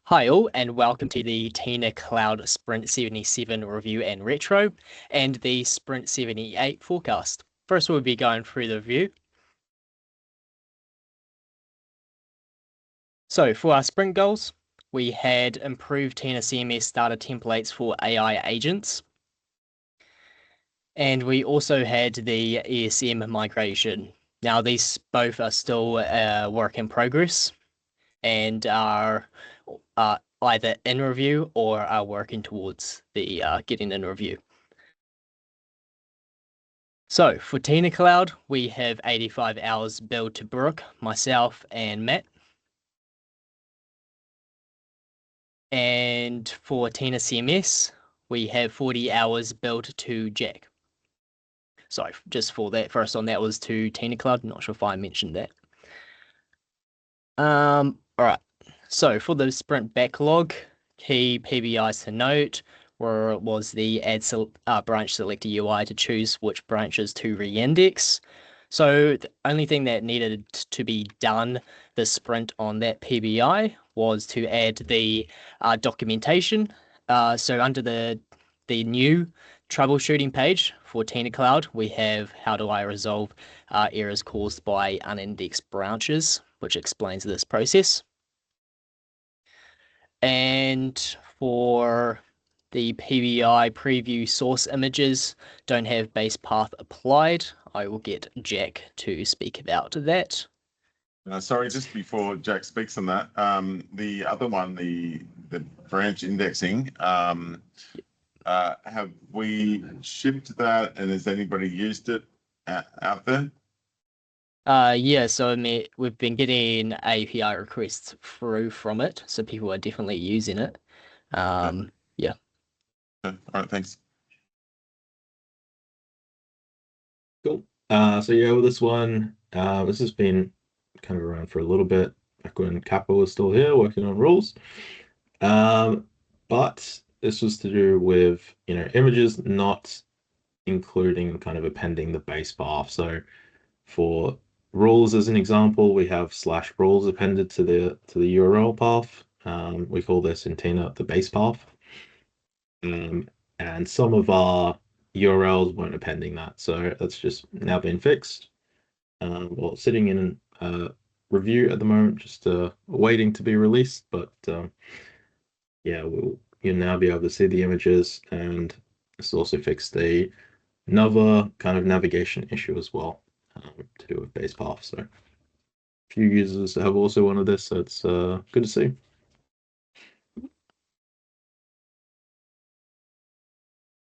Hi all, and welcome to the Tina Cloud Sprint 77 review and retro, and the Sprint 78 forecast. First, we'll be going through the review. So, for our sprint goals, we had improved TinaCMS data templates for AI agents, and we also had the ESM migration. Now, these both are still a work in progress and are either in review or are working towards the getting in review. So for Tina Cloud, we have 85 hours billed to Brooke, myself, and Matt. And for TinaCMS, we have 40 hours billed to Jack. Sorry, just for that first one, that was to Tina Cloud. Not sure if I mentioned that. All right. So for the sprint backlog, key PBIs to note was the branch selector UI to choose which branches to re-index. So the only thing that needed to be done this sprint on that PBI was to add the documentation. So under the new troubleshooting page for Tina Cloud, we have how do I resolve errors caused by unindexed branches, which explains this process. And for the PBI preview source images don't have base path applied, I will get Jack to speak about that. Sorry, just before Jack speaks on that, the other one, the branch indexing, have we shipped that, and has anybody used it out there? Yeah, so I mean, we've been getting API requests through from it, so people are definitely using it. Yeah. All right, thanks. Cool. So yeah, with this one, this has been kind of around for a little bit, back when Capo was still here working on rules. But this was to do with, images not including kind of appending the base path. So for rules, as an example, we have /rules appended to the URL path. We call this in Tina the base path. And some of our URLs weren't appending that, so that's just now been fixed. Well, sitting in review at the moment, just waiting to be released, but yeah, you'll now be able to see the images, and it's also fixed another kind of navigation issue as well, to do with base path. So a few users have also wanted this, so it's good to see.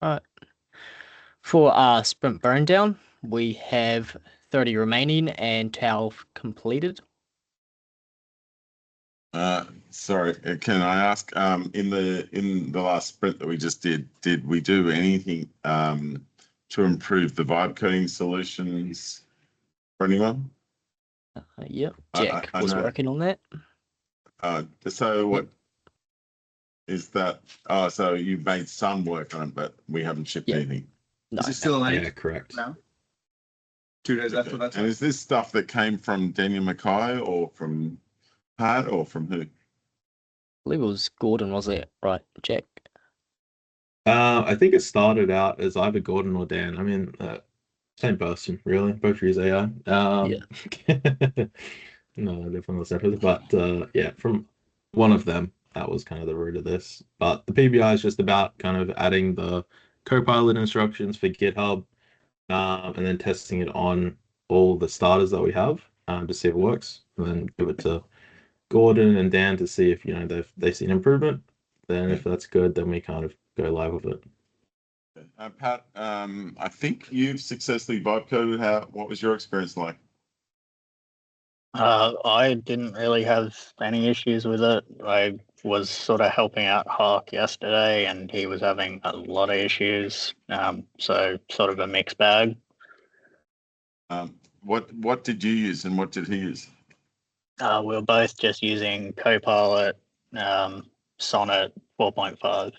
Right. For our sprint burn down, we have 30 remaining and 12 completed. Sorry, can I ask, in the last sprint that we just did we do anything to improve the vibe coding solutions for anyone? Yep, Jack was working on that. So what is that? Oh, so you've made some work on it, but we haven't shipped anything. No. Is it still an 8? Yeah, correct. No. 2 days after that. And is this stuff that came from Daniel Mackay or from Pat or from who? I believe it was Gordon, was it? Right, Jack. I think it started out as either Gordon or Dan. I mean, same person, really. Both use AI. Yeah. No, definitely not separate. But yeah, from one of them, that was kind of the root of this. But the PBI is just about kind of adding the Copilot instructions for GitHub, and then testing it on all the starters that we have, to see if it works, and then give it to Gordon and Dan to see if they see an improvement. Then if that's good, then we kind of go live with it. Pat, I think you've successfully vibe coded. What was your experience like? I didn't really have any issues with it. I was sort of helping out Hawk yesterday, and he was having a lot of issues. So sort of a mixed bag. What did you use and what did he use? We were both just using Copilot, Sonnet 4.5.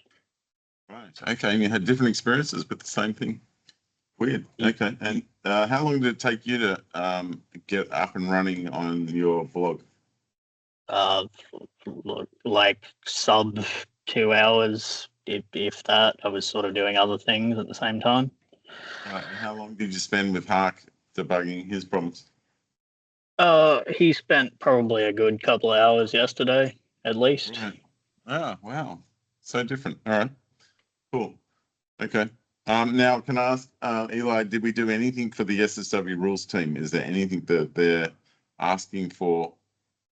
Right. Okay. And you had different experiences with the same thing. Weird. Okay. And how long did it take you to get up and running on your blog? like sub 2 hours, if that. I was sort of doing other things at the same time. And how long did you spend with Hark debugging his problems? He spent probably a good couple of hours yesterday, at least. Right. Oh, wow. So different. All right. Cool. Okay. Now, can I ask, Eli, did we do anything for the SSW rules team? Is there anything that they're asking for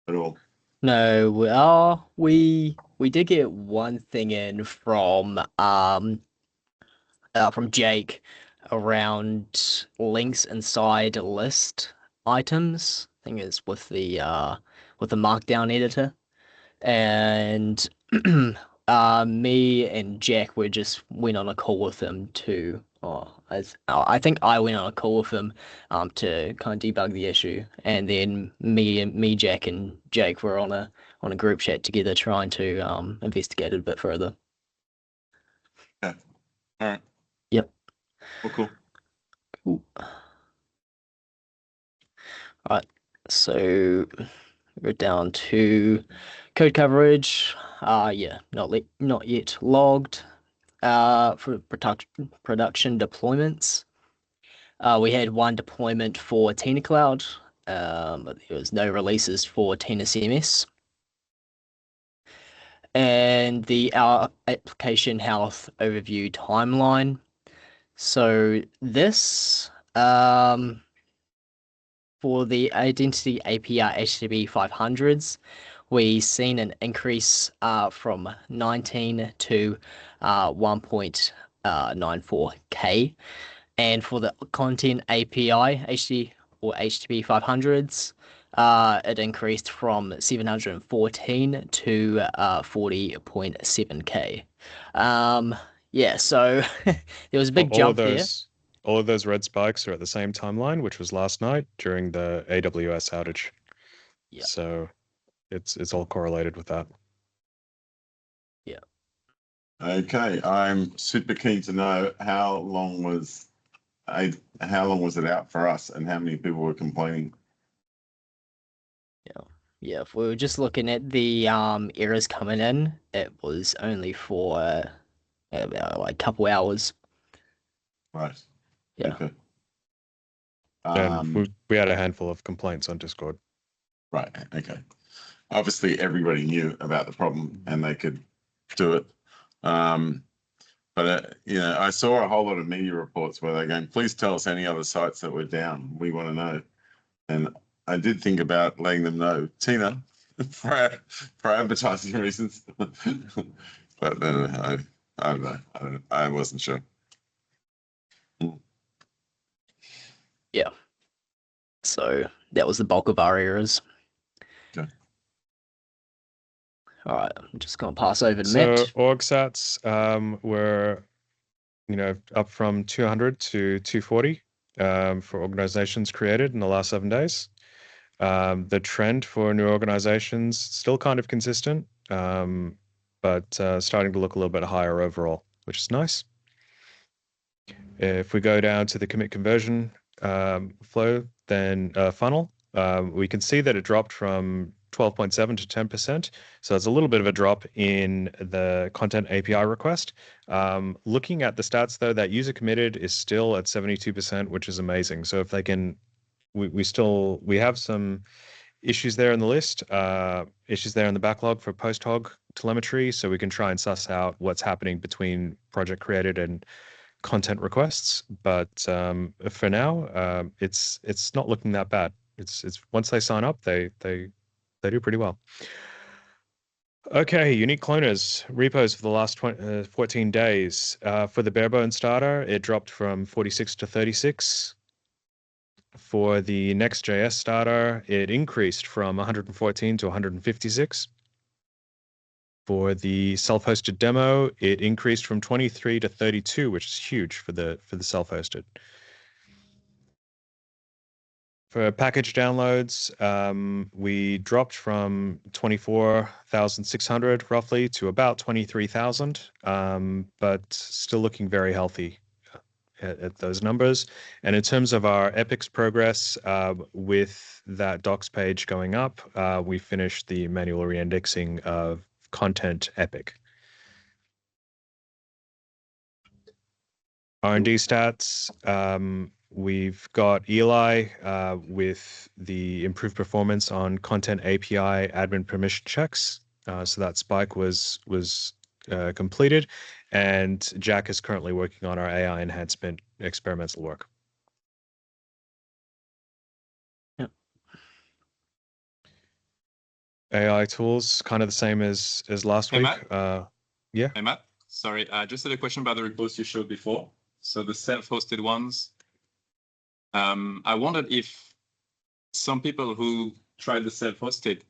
at all? No, we did get one thing in from Jake around links inside list items. I think it's with the markdown editor. And me and Jack were just went on a call with him to I think I went on a call with him to kind of debug the issue, and then me, Jack, and Jake were on a group chat together trying to investigate it a bit further. Yeah. All right. Yep. Well, cool. Cool. All right. So we're down to code coverage. Yeah, not yet logged. For production deployments, we had one deployment for TinaCloud, but there was no releases for TinaCMS. And our application health overview timeline. So this for the Identity API HTTP 500s, we seen an increase from 19 to 1.94K. And for the Content API HTTP 500s, it increased from 714 to 40.7K. Yeah, so there was a big jump there. All of those red spikes are at the same timeline, which was last night during the AWS outage. Yeah. So it's all correlated with that. Yeah. Okay, I'm super keen to know how long was it out for us, and how many people were complaining? Yeah, if we were just looking at the errors coming in, it was only for about like a couple hours. Right. Yeah. Okay. And we had a handful of complaints on Discord. Right. Okay. Obviously, everybody knew about the problem and they could do it. But I saw a whole lot of media reports where they're going, "Please tell us any other sites that were down. We want to know." And I did think about letting them know, Tina, for advertising reasons. But then I don't know. I wasn't sure. Yeah. So that was the bulk of our errors. Okay. All right, I'm just going to pass over to So Matt. org sats were, up from 200 to 240 for organizations created in the last 7 days. The trend for new organizations still kind of consistent, but starting to look a little bit higher overall, which is nice. If we go down to the commit conversion flow, then funnel, we can see that it dropped from 12.7 to 10%. So it's a little bit of a drop in the content API request. Looking at the stats, though, that user committed is still at 72%, which is amazing. So if they can, we have some issues there in the list, issues there in the backlog for post-hog telemetry, so we can try and suss out what's happening between project created and content requests. But for now, it's not looking that bad. It's once they sign up, they do pretty well. Okay, unique cloners repos for the last 14 days. For the barebone starter, it dropped from 46 to 36. For the next.js starter, it increased from 114 to 156. For the self-hosted demo, it increased from 23 to 32, which is huge for the self-hosted. For package downloads, we dropped from 24,600 roughly to about 23,000, but still looking very healthy. at those numbers. And in terms of our epics progress, with that docs page going up, we finished the manual reindexing of content epic. R&D stats, we've got Eli with the improved performance on content API admin permission checks. So that spike was completed, and Jack is currently working on our AI enhancement experimental work. Yep. Yeah. AI tools, kind of the same as last week. Matt? Yeah. Hey, Matt. Sorry, just had a question about the repos you showed before. So the self-hosted ones. I wondered if some people who tried the self-hosted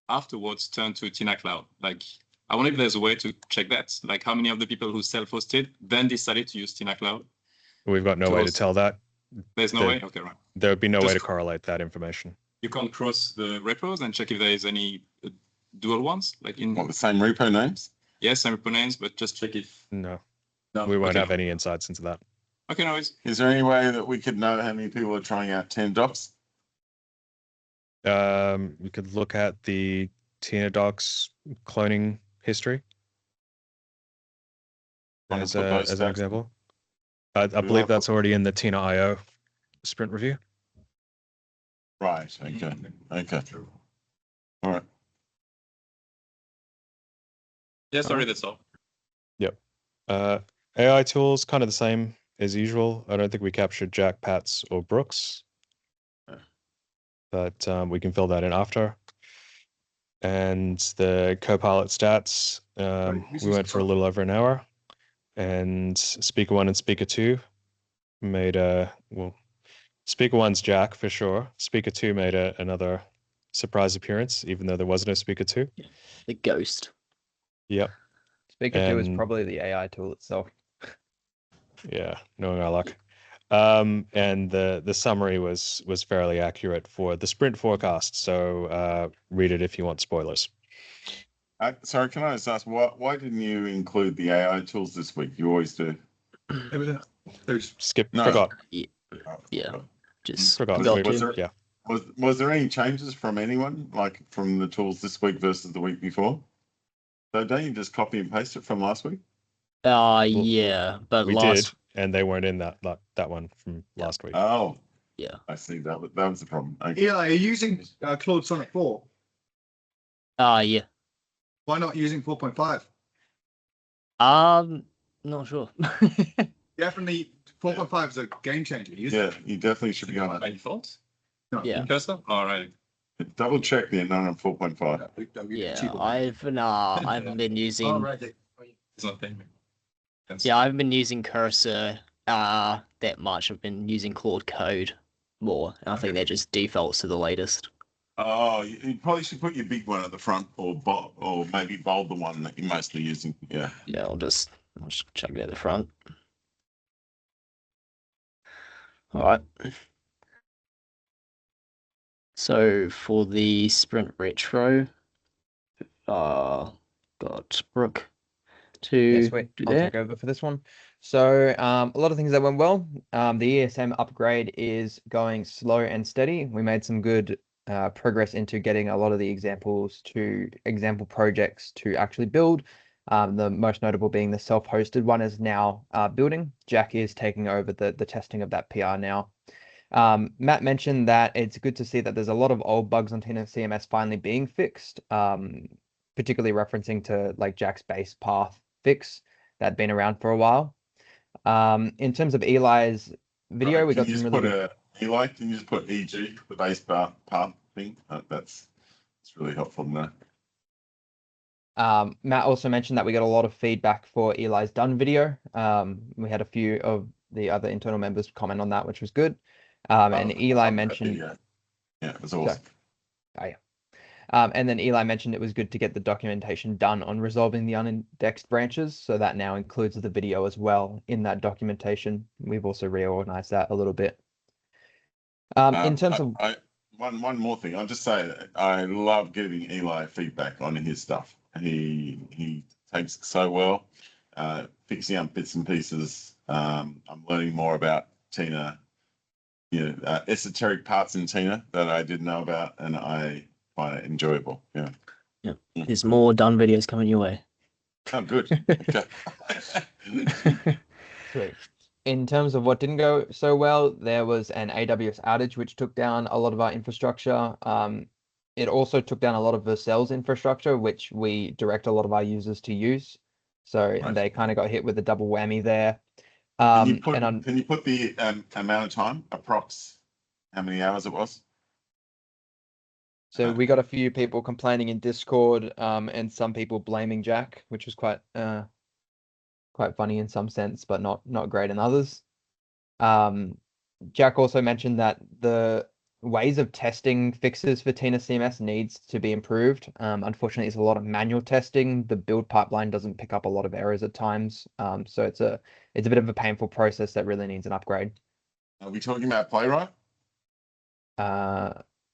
afterwards turned to TinaCloud. Like, I wonder if there's a way to check that. Like, how many of the people who self-hosted then decided to use TinaCloud? We've got no way to tell that. There's no way? Okay, right. There would be no way to correlate that information. You can't cross the repos and check if there is any dual ones? Like in What, the same repo names? Yes, same repo names, but just check if... No, No, we won't okay. have any insights into that. Okay, no worries. Is there any way that we could know how many people are trying out 10 docs? You could look at the Tina docs cloning history Wanna as put those an stats? example. I Do believe I that's put- already in the Tina IO sprint review. Right, okay, okay. All right. Yeah, sorry, that's all. AI tools, kind of the same as usual. I don't think we captured Jack, Pats, or Brooks, but we can fill that in after. And the Copilot stats, we went for a little over an hour, and Speaker 1 and Speaker 2 made well, Speaker 1's Jack for sure. Speaker 2 made another surprise appearance, even though there was no Speaker 2. The ghost. Yep. Speaker 2 is And- probably the AI tool itself. Yeah, knowing our luck. And the summary was fairly accurate for the sprint forecast. So read it if you want spoilers. Sorry, can I just ask, why didn't you include the AI tools this week? You always do. There's Forgot. Yeah. Just Forgot. forgot Was to. there, Yeah. was there any changes from anyone, like from the tools this week versus the week before? So don't you just copy and paste it from last week? Yeah, but We last did, and they weren't in that one from last week. Oh, yeah. I see. That was the problem. Okay. Eli, are you using Claude Sonnet 4? Yeah. Why not using 4.5? Not sure. Definitely 4.5 is a game changer. Use it. Yeah, you definitely should be on By it. default? No, Yeah. In cursor? All right. Double check the unknown on 4.5. Yeah, I haven't been using. Oh, right. It's not there. Yeah, I haven't been using Cursor that much. I've been using Claude Code more, and I think that just defaults to the latest. Oh, you probably should put your big one at the front, or maybe bold the one that you're mostly using. Yeah. Yeah, I'll just chuck it at the front. All right. So for the sprint retro, got Brooke to Yeah, sweet. do I'll that. take over for this one. So a lot of things that went well. The ESM upgrade is going slow and steady. We made some good progress into getting a lot of the example projects to actually build. The most notable being the self-hosted one is now building. Jack is taking over the testing of that PR now. Matt mentioned that it's good to see that there's a lot of old bugs on TinaCMS finally being fixed, particularly referencing to like Jack's base path fix that had been around for a while. In terms of Eli's video, Right, we can got you some just really put Eli, can you just put EG, the base path thing? It's really helpful to know. Matt also mentioned that we got a lot of feedback for Eli's done video. We had a few of the other internal members comment on that, which was good. And Eli mentioned, Yeah, it was awesome. and then Eli mentioned it was good to get the documentation done on resolving the unindexed branches. So that now includes the video as well in that documentation. We've also reorganized that a little bit. In terms of one more thing, I'll just say that I love giving Eli feedback on his stuff. He takes it so well, fixing up bits and pieces I'm learning more about Tina, esoteric parts in Tina that I didn't know about, and I find it enjoyable. Yeah. There's more done videos coming your way. Oh, good. Okay. Sweet. In terms of what didn't go so well, there was an AWS outage which took down a lot of our infrastructure. It also took down a lot of Vercel's infrastructure, which we direct a lot of our users to use. So Right. they kind of got hit with a double whammy there. Can you put the amount of time, approx, how many hours it was? So we got a few people complaining in Discord, and some people blaming Jack, which was quite funny in some sense, but not great in others. Jack also mentioned that the ways of testing fixes for TinaCMS needs to be improved. Unfortunately, it's a lot of manual testing. The build pipeline doesn't pick up a lot of errors at times. So it's a bit of a painful process that really needs an upgrade. Are we talking about Playwright?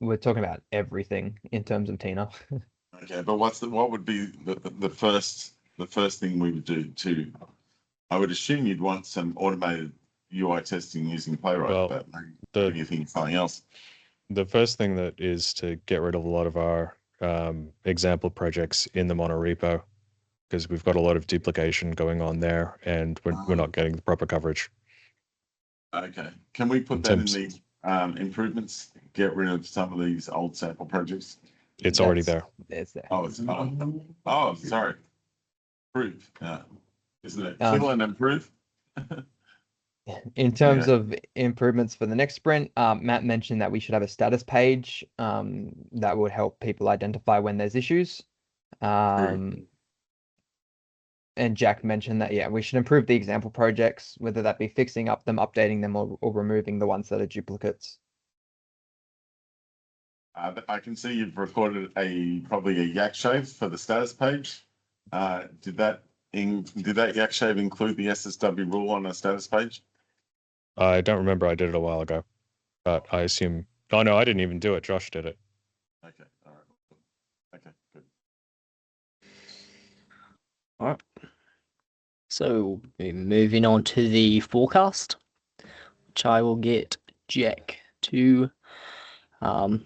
We're talking about everything in terms of Tina. Okay, but what would be the first thing we would do to? I would assume you'd want some automated UI testing using Playwright, Well, but maybe you think something else. The first thing that is to get rid of a lot of our example projects in the monorepo, because we've got a lot of duplication going on there, and we're not getting the proper coverage. Okay, can we put that in the improvements? Get rid of some of these old sample projects. It's already there. It's there. Oh, sorry. Improve. Yeah. Isn't it kill and improve? In terms of improvements for the next sprint, Matt mentioned that we should have a status page that would help people identify when there's issues. And Jack mentioned that, yeah, we should improve the example projects, whether that be fixing up them, updating them, or removing the ones that are duplicates. I can see you've recorded probably a yak shave for the status page. Did that yak shave include the SSW rule on a status page? I don't remember. I did it a while ago, but I assume. Oh no, I didn't even do it. Josh did it. Okay. All right. Okay. Good. All right. So moving on to the forecast, which I will get Jack to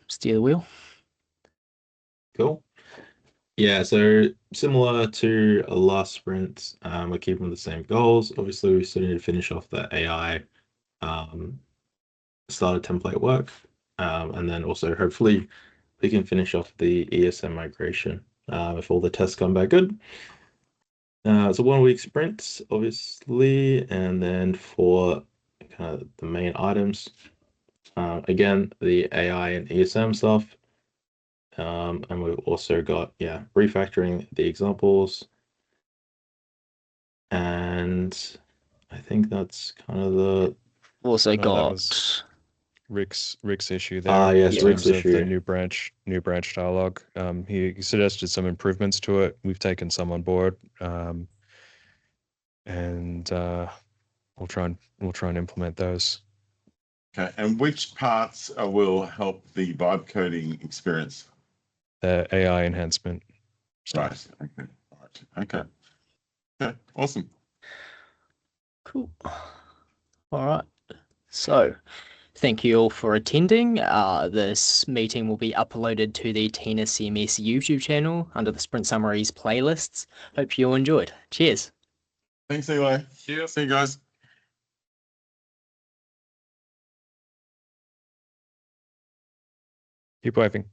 steer the wheel. Cool. Yeah, so similar to a last sprint, we're keeping the same goals. Obviously, we still need to finish off the AI starter template work, and then also hopefully we can finish off the ESM migration if all the tests come back good. It's a 1 week sprint, obviously, and then for kind of the main items, again, the AI and ESM stuff. And we've also got, refactoring the examples. And I think that's kind of the... Also that got was Rick's issue there yes, in Rick's terms of issue. the new branch dialogue. He suggested some improvements to it. We've taken some on board, and we'll try and implement those. Okay, and which parts will help the vibe coding experience? The AI enhancement stuff. Right. Okay. All right. Okay. Okay. Awesome. cool. All right. So thank you all for attending. This meeting will be uploaded to the TinaCMS YouTube channel under the Sprint Summaries playlists. Hope you all enjoyed. Cheers. Thanks, Eli. Cheers. See you guys. Keep waving.